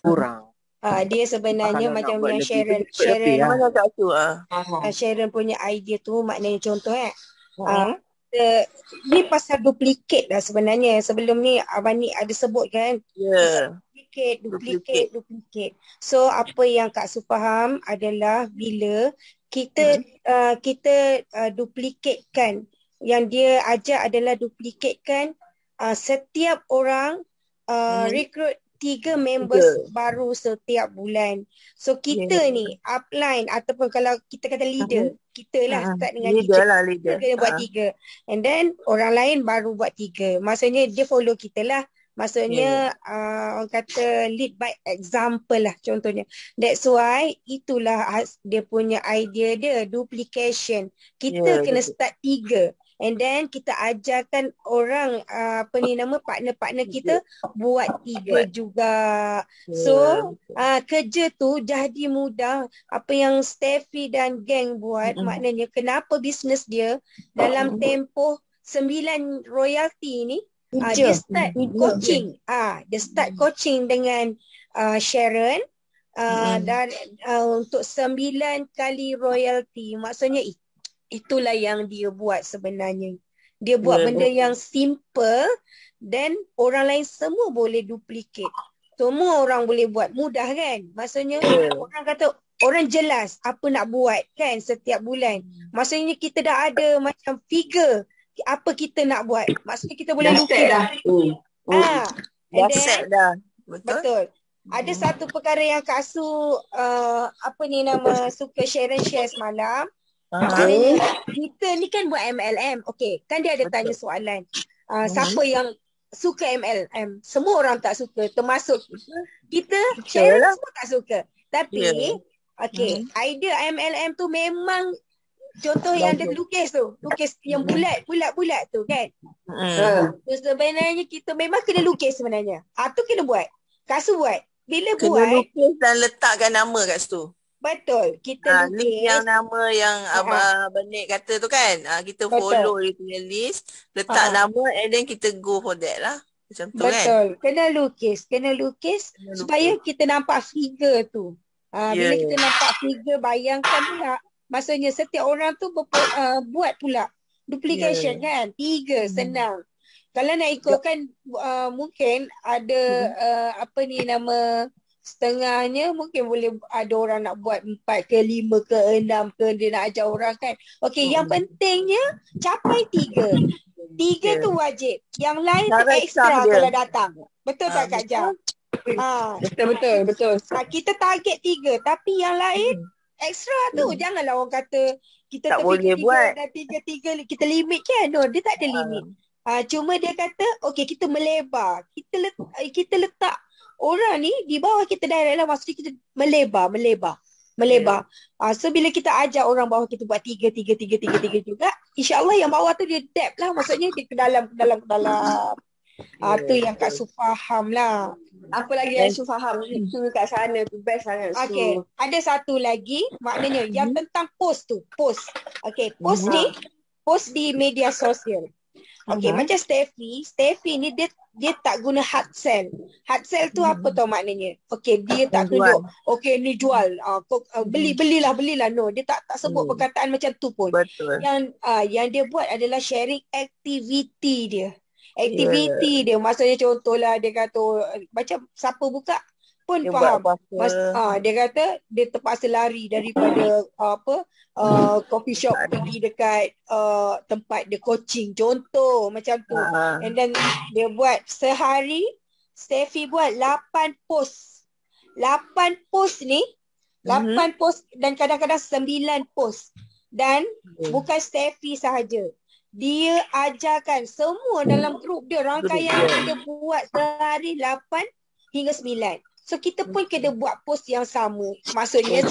Kurang. Dia sebenarnya Kalau macam nak buat yang lebih Sharon tu lebih lah. Mana kat tu Sharon punya idea tu, maknanya contoh ni pasal duplicate lah sebenarnya. Sebelum ni Abang ni ada sebut kan, duplicate. So apa yang Kak Su faham adalah bila kita duplicatekan, yang dia ajar adalah duplicatekan setiap orang rekrut 3 members baru setiap bulan. So kita ni upline ataupun kalau kita kata leader, kita lah start dengan leader. Kita kena buat 3. And then orang lain baru buat 3. Maksudnya dia follow kita lah. Maksudnya orang kata lead by example lah contohnya. That's why itulah dia punya idea dia, duplication. Kita kena start 3. And then kita ajarkan orang partner-partner kita buat 3 juga. So kerja tu jadi mudah. Apa yang Steffi dan geng buat, maknanya kenapa bisnes dia dalam tempoh 9 royalty ni dia start coaching. Dia start coaching dengan Sharon dan untuk 9 kali royalty. Maksudnya itulah yang dia buat sebenarnya. Dia buat benda yang simple dan orang lain semua boleh duplicate. Semua orang boleh buat. Mudah kan? Maksudnya orang kata orang jelas apa nak buat kan setiap bulan. Maksudnya kita dah ada macam figure apa kita nak buat. Maksudnya kita boleh lukis. Dah set dah. Betul. Ada satu perkara yang Kak Su suka share semalam. Kita ni kan buat MLM. Okey, kan dia ada tanya soalan. Siapa yang suka MLM? Semua orang tak suka, termasuk kita. Sharon semua tak suka. Tapi idea MLM tu memang contoh yang dia lukis tu, lukis yang bulat tu kan. Sebenarnya kita memang kena lukis sebenarnya. Tu kena buat. Kak Su buat. Bila kena buat lukis dan letakkan nama kat situ. Betul, kita lukis. List yang nama yang Abang Nik kata tu kan. Kita follow dia punya list, letak nama and then kita go for that lah. Macam tu kan. Betul, kena lukis supaya kita nampak figure tu. Bila kita nampak figure, bayangkan pula. Maksudnya setiap orang tu buat pula duplication kan. 3 senang. Kalau nak ikutkan mungkin ada setengahnya mungkin boleh ada orang nak buat 4 ke 5 ke 6 ke dia nak ajar orang kan. Okey, yang pentingnya capai 3. 3 tu wajib. Yang lain tu ekstra kalau datang. Betul tak Kak Jam? Betul. Kita target 3 tapi yang lain ekstra tu. Janganlah orang kata kita tak boleh buat dan 3 kita limit kan. No, dia tak ada limit. Cuma dia kata okey kita melebar. Kita letak orang ni di bawah kita direct lah. Maksudnya kita melebar. So bila kita ajar orang bawah kita buat 3 juga, insyaAllah yang bawah tu dia depth lah. Maksudnya dia ke dalam. Tu yang Kak Su faham lah. Apa lagi yang Su faham? Su kat sana tu best sangat. Okay, ada satu lagi. Maknanya yang tentang post tu. Okay, post di media sosial. Okay, macam Steffi ni dia tak guna hard sell. Hard sell tu apa tau maknanya? Okay, dia tak tunjuk. Okay, ni jual. Belilah. No, dia tak sebut perkataan macam tu pun. Betul. Yang dia buat adalah sharing activity dia. Maksudnya contohlah dia kata macam siapa buka pun dia faham. Dia kata dia terpaksa lari daripada coffee shop pergi dekat tempat dia coaching, contoh macam tu. And then dia buat sehari, Steffi buat 8 post. 8 post ni 8 post dan kadang-kadang 9 post. Dan bukan Steffi sahaja, dia ajarkan semua dalam grup dia, rangkaian yang dia buat sehari 8 hingga 9. So kita pun kena buat post yang sama. Maksudnya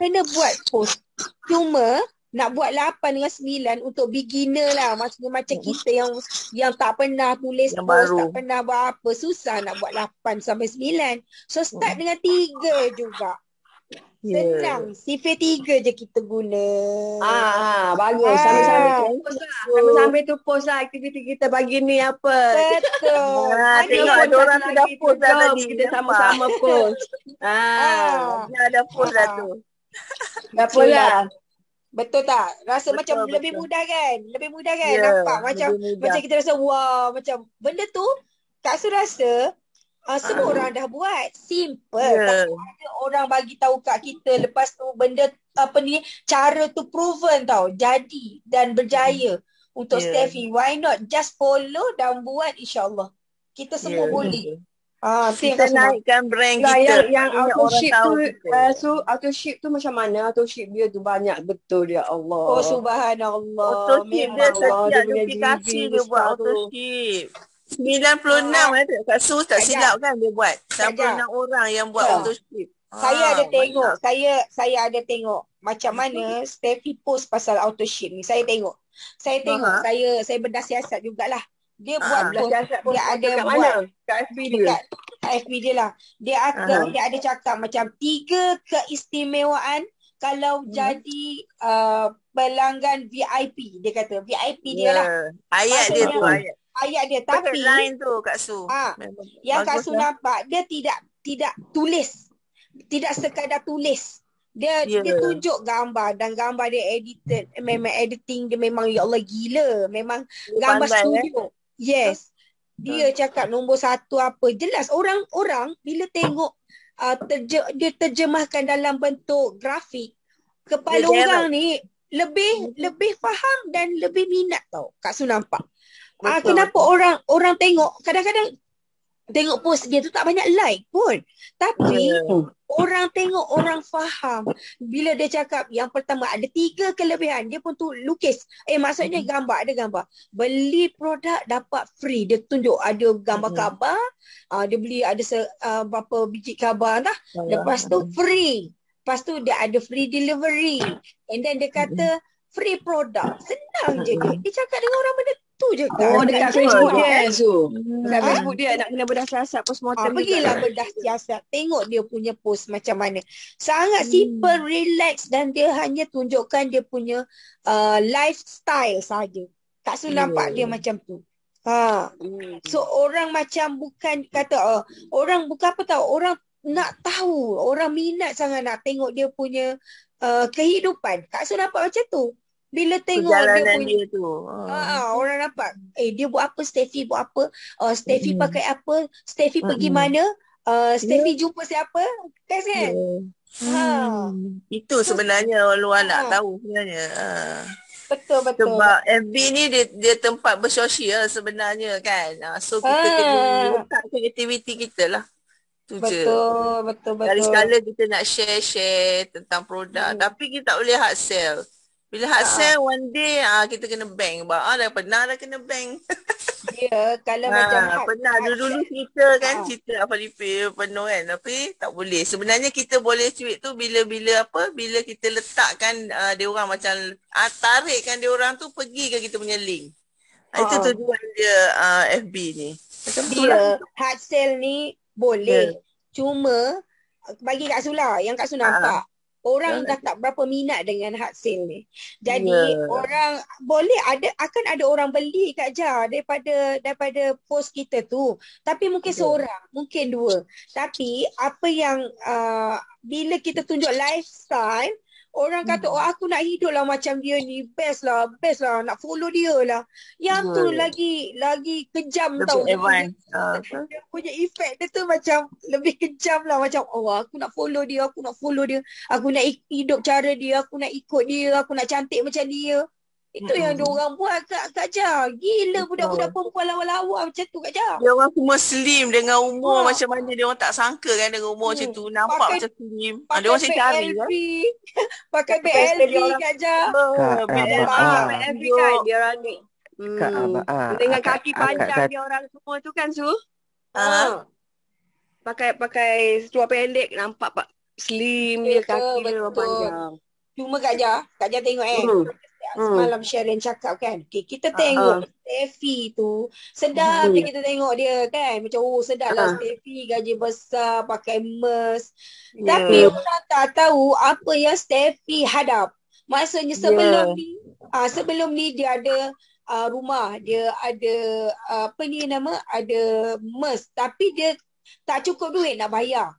kena buat post. Cuma nak buat 8 dengan 9 untuk beginner lah. Maksudnya macam kita yang tak pernah tulis yang post, baru. tak pernah buat apa, susah nak buat 8 sampai 9. So start dengan 3 juga. Senang. Sifir 3 je kita guna. Bagus. Sambil-sambil tu post lah. Sambil-sambil tu post lah aktiviti kita pagi ni apa. Betul. Mana tengok yang ada orang tu dah post dah Jom tadi. kita sama-sama post. Dia ada post dah tu. Dah post lah. Betul tak? Rasa Betul, macam betul. lebih mudah kan? Lebih mudah kan? Ya, Nampak macam lebih mudah. macam kita rasa wah, macam benda tu Kak Su rasa semua orang dah buat. Simple. Ya. Tak ada orang bagi tahu kat kita lepas tu benda cara tu proven tau. Jadi dan berjaya untuk Steffi. Why not just follow dan buat, insya-Allah. Kita semua boleh. Kita naikkan brand kita. Yang auto orang ship tahu tu kita. auto ship tu macam mana? Auto ship dia tu banyak betul ya Allah. Oh subhanallah. Auto ship dia setiap dia punya notifikasi gigi dia buat besar auto tu. ship. 96 Kak Su tak silap kan dia buat. 96 orang yang buat auto ship. Saya ada tengok. Saya ada tengok macam mana Steffi post pasal auto ship ni. Saya tengok. Saya bedah siasat jugalah. Dia buat post. Dia ada kat buat mana? Kat FB dia. Dekat FB dia lah. Dia ada cakap macam 3 keistimewaan kalau jadi pelanggan VIP. Dia kata VIP dia lah. Ayat dia tu ayat dia. Tapi lain tu Kak Su. Yang Kak Su nampak dia tidak tulis. Tidak sekadar tulis. Dia tunjuk gambar dan gambar dia edited. Memang editing dia memang ya Allah gila. Memang dia gambar studio. Yes. Dia cakap nombor 1 apa. Jelas orang bila tengok dia terjemahkan dalam bentuk grafik, kepala orang ni lebih faham dan lebih minat tau. Kak Su nampak. Kenapa orang tengok kadang-kadang tengok post dia tu tak banyak like pun. Tapi orang tengok, orang faham. Bila dia cakap yang pertama ada 3 kelebihan. Dia pun tu lukis. Maksudnya ada gambar. Beli produk dapat free. Dia tunjuk ada gambar khabar. Dia beli ada berapa biji khabar dah. Lepas tu free. Lepas tu dia ada free delivery. And then dia kata free product. Senang je dia. Dia cakap dengan orang benda tu je. Dekat Facebook dia dekat Facebook dia nak kena bedah siasat postmortem. Pergilah bedah siasat. Tengok dia punya post macam mana. Sangat simple, relax dan dia hanya tunjukkan dia punya lifestyle saja. Kak Su nampak dia macam tu. So orang macam bukan kata orang bukan apa tahu, orang nak tahu, orang minat sangat nak tengok dia punya kehidupan. Kak Su nampak macam tu. Bila tengok perjalanan dia tu. Orang nampak. Dia buat apa, Steffi buat apa, Steffi pakai apa, Steffi pergi mana, Steffi jumpa siapa. Best kan? Itu sebenarnya luar nak tahu sebenarnya. Betul. Sebab FB ni dia tempat bersosial sebenarnya kan. So kita kena letakkan aktiviti kita lah. Betul. Dari sekala kita nak share tentang produk. Tapi kita tak boleh hard sell. Bila hard sell one day kita kena bank. Dah pernah kena bank. Ya, kalau macam pernah dulu cerita kan, cerita apa penuh kan. Tapi tak boleh. Sebenarnya kita boleh tweet tu bila kita letakkan dia orang macam tarikkan dia orang tu pergi ke kita punya link. Itu tujuan dia FB ni. Macam dia hard sell ni boleh. Cuma bagi Kak Su lah, yang Kak Su nampak. Orang dah tak berapa minat dengan hard sale ni. Jadi orang boleh akan ada orang beli Kak Jah daripada post kita tu. Tapi mungkin seorang, mungkin 2. Tapi apa yang bila kita tunjuk lifestyle, orang kata aku nak hidup lah macam dia ni, best lah, nak follow dia lah. Yang tu lagi kejam tau. Dia punya efek dia tu macam lebih kejam lah. Macam aku nak follow dia, aku nak hidup cara dia, aku nak ikut dia, aku nak cantik macam dia. Itu yang diorang buat Kak Jah. Gila budak-budak perempuan lawa-lawa macam tu Kak Jah. Dia orang semua slim dengan umur macam mana dia orang tak sangka kan dengan umur macam tu. Nampak macam slim. Dia orang cari kan. Pakai bag LV Kak Jah. Bag LV kan dia orang ni. Dengan kaki panjang dia orang semua tu kan Su. Pakai seluar pendek nampak slim dia kaki dia panjang. Cuma Kak Jah tengok semalam Sharon cakap kan, kita tengok Steffi tu sedap je kita tengok dia kan. Macam sedap lah Steffi, gaji besar, pakai emas. Tapi orang tak tahu apa yang Steffi hadap. Maksudnya sebelum ni dia ada rumah, dia ada ada emas, tapi dia tak cukup duit nak bayar.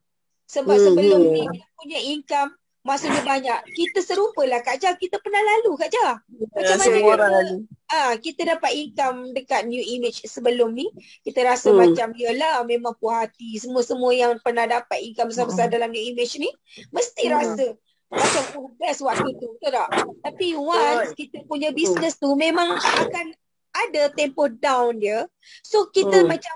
Sebab sebelum ni dia punya income maksudnya banyak. Kita serupalah Kak Jah, kita pernah lalu Kak Jah. Macam mana kita dapat income dekat New Image sebelum ni, kita rasa macam yalah memang puas hati. Semua yang pernah dapat income besar-besar dalam New Image ni mesti rasa macam best waktu tu, betul tak? Tapi once kita punya business tu memang akan ada tempo down dia. So kita macam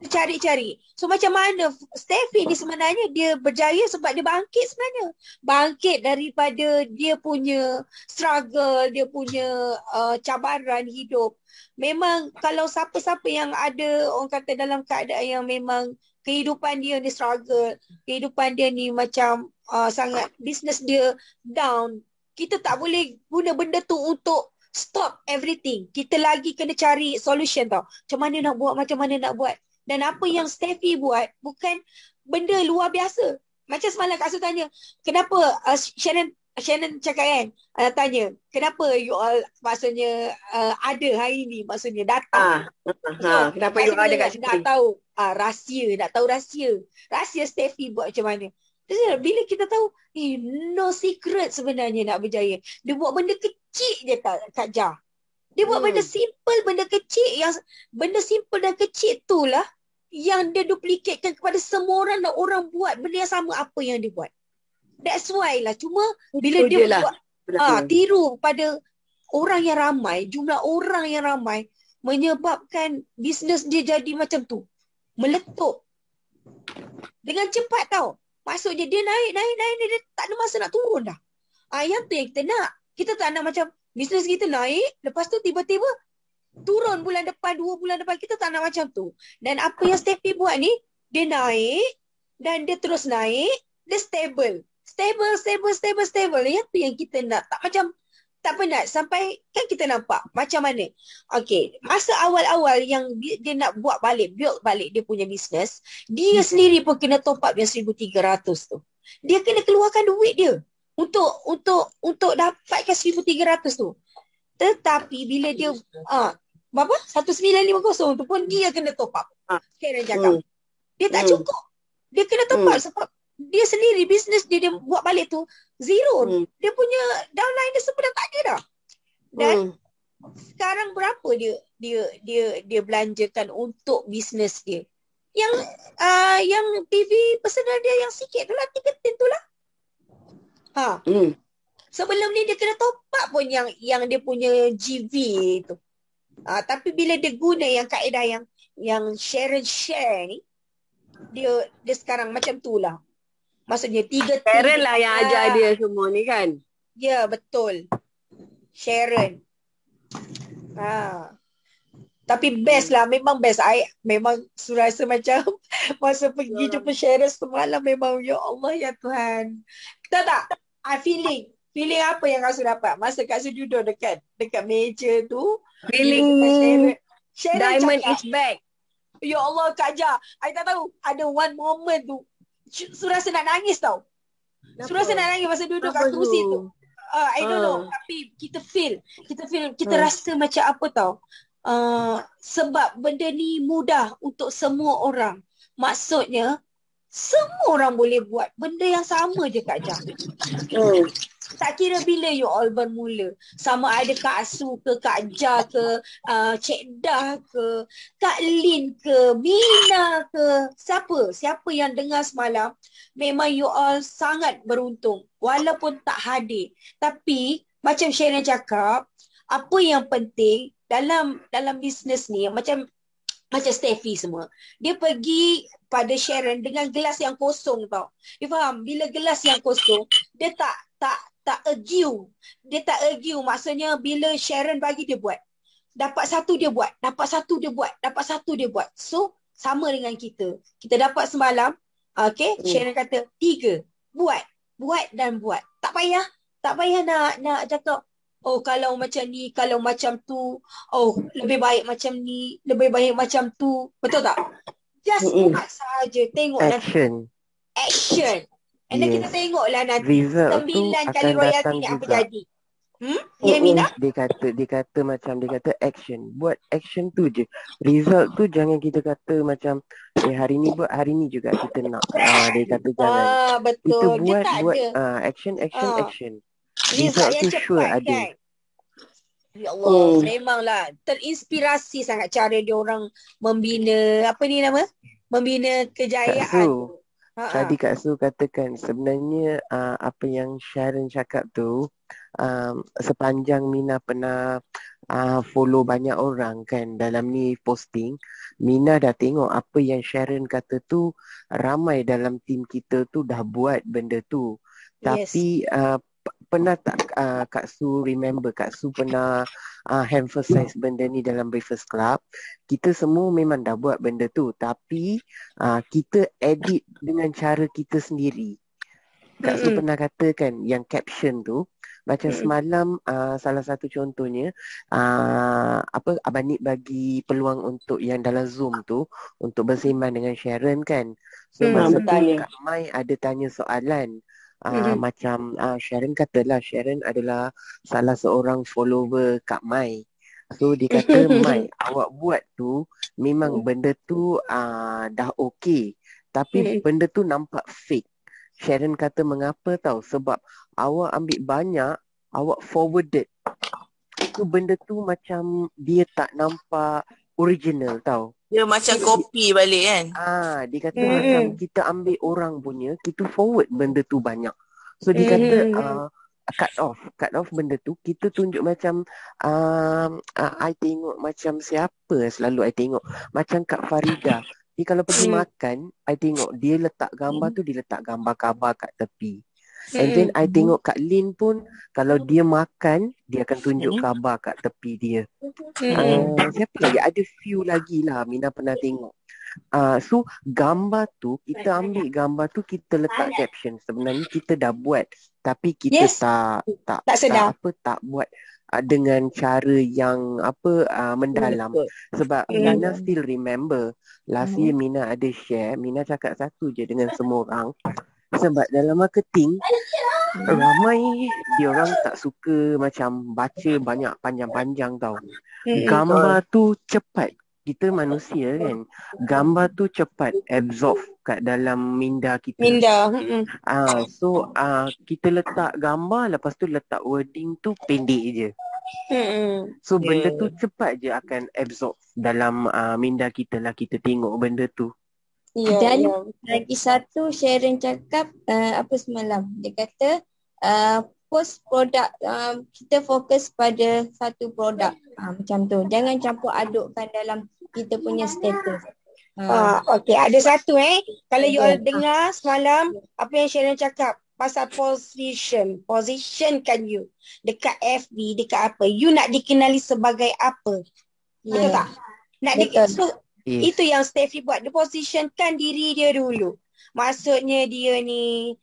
cari-cari. So macam mana Steffi ni sebenarnya dia berjaya sebab dia bangkit sebenarnya. Bangkit daripada dia punya struggle, dia punya cabaran hidup. Memang kalau siapa-siapa yang ada orang kata dalam keadaan yang memang kehidupan dia ni struggle, kehidupan dia ni macam sangat business dia down, kita tak boleh guna benda tu untuk stop everything. Kita lagi kena cari solution tau. Macam mana nak buat. Dan apa yang Steffi buat bukan benda luar biasa. Macam semalam Kak Su tanya, kenapa Shannon cakap kan, tanya, kenapa you all maksudnya ada hari ni, maksudnya datang. Kenapa you all ada kat sini? Nak tahu rahsia. Rahsia Steffi buat macam mana. Bila kita tahu, no secret sebenarnya nak berjaya. Dia buat benda kecil je Kak Jah. Dia buat benda simple, benda kecil. Yang benda simple dan kecil itulah yang dia duplikatkan kepada semua orang dan orang buat benda yang sama apa yang dia buat. That's why lah. Cuma bila dia buat tiru pada orang yang ramai, jumlah orang yang ramai, menyebabkan bisnes dia jadi macam tu. Meletup. Dengan cepat tau. Maksudnya dia naik, dia tak ada masa nak turun dah. Yang tu yang kita nak. Kita tak nak macam bisnes kita naik, lepas tu tiba-tiba turun bulan depan, 2 bulan depan. Kita tak nak macam tu. Dan apa yang Steffi buat ni, dia naik dan dia terus naik, dia stable. Stable. Yang tu yang kita nak. Tak macam, tak penat. Sampai kan kita nampak macam mana. Okay, masa awal-awal yang dia nak buat balik, build balik dia punya bisnes, dia sendiri pun kena top up yang 1,300 tu. Dia kena keluarkan duit dia untuk dapatkan 1,300 tu. Tetapi bila dia berapa? 1,950 tu pun dia kena top up. Karen cakap. Dia tak cukup. Dia kena top up sebab dia sendiri bisnes dia buat balik tu zero. Dia punya downline dia semua dah tak ada dah. Dan sekarang berapa dia belanjakan untuk bisnes dia? Yang TV personal dia yang sikit tu lah, 3 tin tu lah. Sebelum ni dia kena top up pun yang dia punya GV tu. Tapi bila dia guna yang kaedah yang share ni, dia sekarang macam tu lah. Maksudnya 3 Sharon lah yang ajar dia semua ni kan? Ya, betul. Sharon. Tapi best lah, memang best. I memang rasa macam masa pergi jumpa Sharon semalam memang ya Allah ya Tuhan. Tahu tak? Feeling apa yang Kak Su dapat masa Kak Su duduk dekat meja tu. Feeling Sharon diamond cakap, is back. Ya Allah Kak Jah, I tak tahu ada one moment tu Su rasa nak nangis tau. Su rasa nak nangis masa duduk kat kerusi tu. I don't know, tapi kita feel, kita rasa macam apa tau. Sebab benda ni mudah untuk semua orang. Maksudnya semua orang boleh buat benda yang sama je Kak Jah. Tak kira bila you all bermula. Sama ada Kak Su ke, Kak Jah ke, Cik Dah ke, Kak Lin ke, Mina ke, siapa yang dengar semalam, memang you all sangat beruntung. Walaupun tak hadir. Tapi macam Sharon cakap, apa yang penting dalam bisnes ni, macam Steffi semua, dia pergi pada Sharon dengan gelas yang kosong tau. You faham? Bila gelas yang kosong, dia tak argue. Dia tak argue. Maksudnya bila Sharon bagi dia buat. Dapat satu dia buat. So, sama dengan kita. Kita dapat semalam. Okay. Sharon kata 3. Buat. Tak payah nak cakap, oh kalau macam ni, kalau macam tu, oh lebih baik macam ni, lebih baik macam tu. Betul tak? Just buat saja. Tengok nanti Action. action. And then kita Yes. tengoklah nanti Result tu 9 kali akan royalty datang ni apa juga. jadi. Ya Mina? Dia kata action. Buat action tu je. Result tu jangan kita kata macam hari ni buat, hari ni juga kita nak. Dia kata jangan. Kita Betul. Dia buat tak ada. action. Result Result yang tu cepat sure ada. kan? Ya Allah, memanglah terinspirasi sangat cara dia orang membina apa ni nama? Membina Kak kejayaan tu. Su, tadi Kak Su katakan sebenarnya apa yang Sharon cakap tu, sepanjang Mina pernah follow banyak orang kan dalam ni posting, Mina dah tengok apa yang Sharon kata tu, ramai dalam tim kita tu dah buat benda tu. Yes. Tapi pernah tak Kak Su remember Kak Su pernah emphasize benda ni dalam Breakfast Club? Kita semua memang dah buat benda tu, tapi kita edit dengan cara kita sendiri. Kak Su pernah katakan yang caption tu macam semalam, salah satu contohnya Abang Nik bagi peluang untuk yang dalam Zoom tu untuk bersembang dengan Sharon kan. So masa tu Kak Mai ada tanya soalan. Macam Sharon katalah Sharon adalah salah seorang follower Kak Mai. So dia kata Mai, awak buat tu memang benda tu dah okey, tapi benda tu nampak fake. Sharon kata mengapa tahu? Sebab awak ambil banyak, awak forwarded. Tu benda tu macam dia tak nampak original tahu. Dia macam copy balik kan. Dia kata macam kita ambil orang punya, kita forward benda tu banyak. So dia kata cut off benda tu. Kita tunjuk macam I tengok macam siapa selalu I tengok macam Kak Farida. Dia kalau pergi makan, I tengok dia letak gambar tu, dia letak gambar khabar kat tepi. And then I tengok Kak Lin pun, kalau dia makan, dia akan tunjuk khabar kat tepi dia. Siapa lagi? Ada few lagi lah Mina pernah tengok. So gambar tu, kita ambil gambar tu, kita letak caption. Sebenarnya kita dah buat, tapi kita tak sedar. Tak buat dengan cara yang mendalam. Sebab Mina still remember last year Mina ada share, Mina cakap satu je dengan semua orang. Sebab dalam marketing ramai diorang tak suka macam baca banyak panjang-panjang tau. Gambar tu cepat. Kita manusia kan, gambar tu cepat absorb kat dalam minda kita. So kita letak gambar, lepas tu letak wording tu pendek je. So benda tu cepat je akan absorb dalam minda kita lah. Kita tengok benda tu. Dan lagi satu Sharon cakap apa semalam, dia kata post produk, kita fokus pada satu produk, macam tu, jangan campur adukkan dalam kita punya status. Okay, ada satu kalau you all dengar semalam apa yang Sharon cakap pasal position kan you dekat FB, dekat apa, you nak dikenali sebagai apa, betul tak? Itu yang Steffi buat, dia positionkan diri dia dulu. Maksudnya dia ni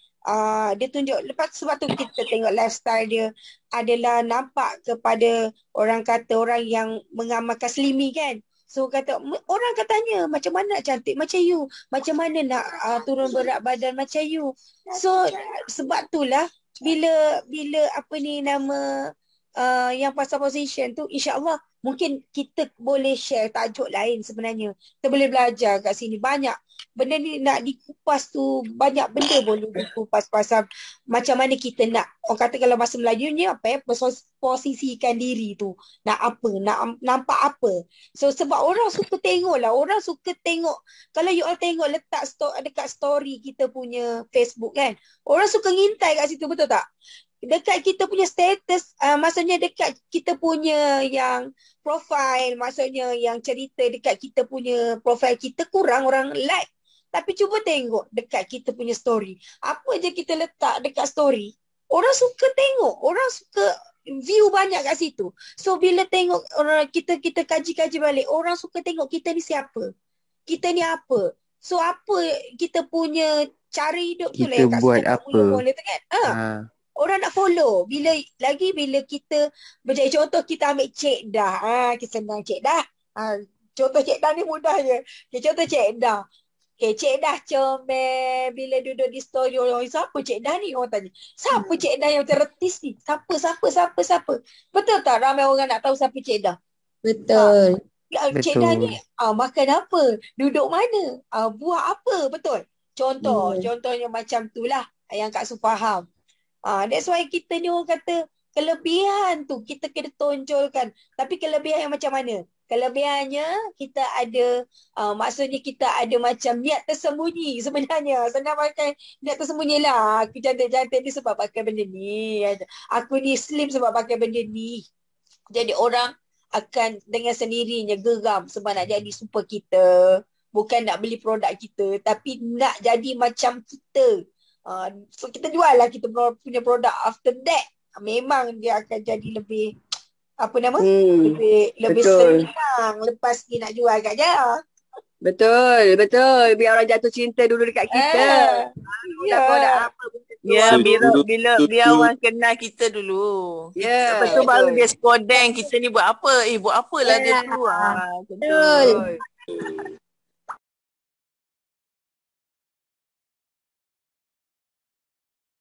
dia tunjuk, lepas sebab tu kita tengok lifestyle dia adalah nampak kepada orang kata orang yang mengamalkan slimy kan. So kata orang katanya macam mana nak cantik macam you, macam mana nak turun berat badan macam you. So sebab itulah bila apa ni nama yang pasal position tu, insya-Allah mungkin kita boleh share tajuk lain sebenarnya. Kita boleh belajar kat sini banyak. Benda ni nak dikupas tu, banyak benda boleh dikupas pasal macam mana kita nak, orang kata kalau bahasa Melayunya posisikan diri tu. Nak apa, nak nampak apa. So sebab orang suka tengok lah, orang suka tengok. Kalau you all tengok letak dekat story kita punya Facebook kan, orang suka ngintai kat situ, betul tak? Dekat kita punya status, maksudnya dekat kita punya yang profile, maksudnya yang cerita dekat kita punya profile kita, kurang orang like. Tapi cuba tengok dekat kita punya story, apa je kita letak dekat story, orang suka tengok, orang suka view banyak kat situ. So bila tengok orang, kita kaji-kaji balik, orang suka tengok kita ni siapa, kita ni apa. So apa kita punya cara hidup tu lah yang kat buat situ apa boleh kan? orang nak follow. Bila kita berjaya, contoh kita ambil Cik Dah. Kita senang Cik Dah. Contoh Cik Dah ni mudah je. Contoh Cik Dah. Cik Dah comel. Bila duduk di story orang, siapa Cik Dah ni? Orang tanya. Siapa Cik Dah yang terretis ni? Siapa? Betul tak ramai orang nak tahu siapa Cik Dah? Betul. Cik Dah ni makan apa? Duduk mana? Buat apa? Betul? Contohnya macam tu lah yang Kak Su faham. That's why kita ni orang kata kelebihan tu kita kena tonjolkan. Tapi kelebihan yang macam mana? Kelebihannya kita ada, maksudnya kita ada macam niat tersembunyi sebenarnya. Senang pakai niat tersembunyi lah. Aku cantik-cantik ni sebab pakai benda ni. Aku ni slim sebab pakai benda ni. Jadi orang akan dengan sendirinya geram sebab nak jadi super kita. Bukan nak beli produk kita, tapi nak jadi macam kita. So kita jual lah kita punya produk. After that memang dia akan jadi lebih lebih senang lepas ni nak jual kat dia. Betul. Biar orang jatuh cinta dulu dekat kita. Produk apa pun biar orang kenal kita dulu. Lepas tu baru dia skodeng kita ni buat apa. Buat apalah dia tu. Betul.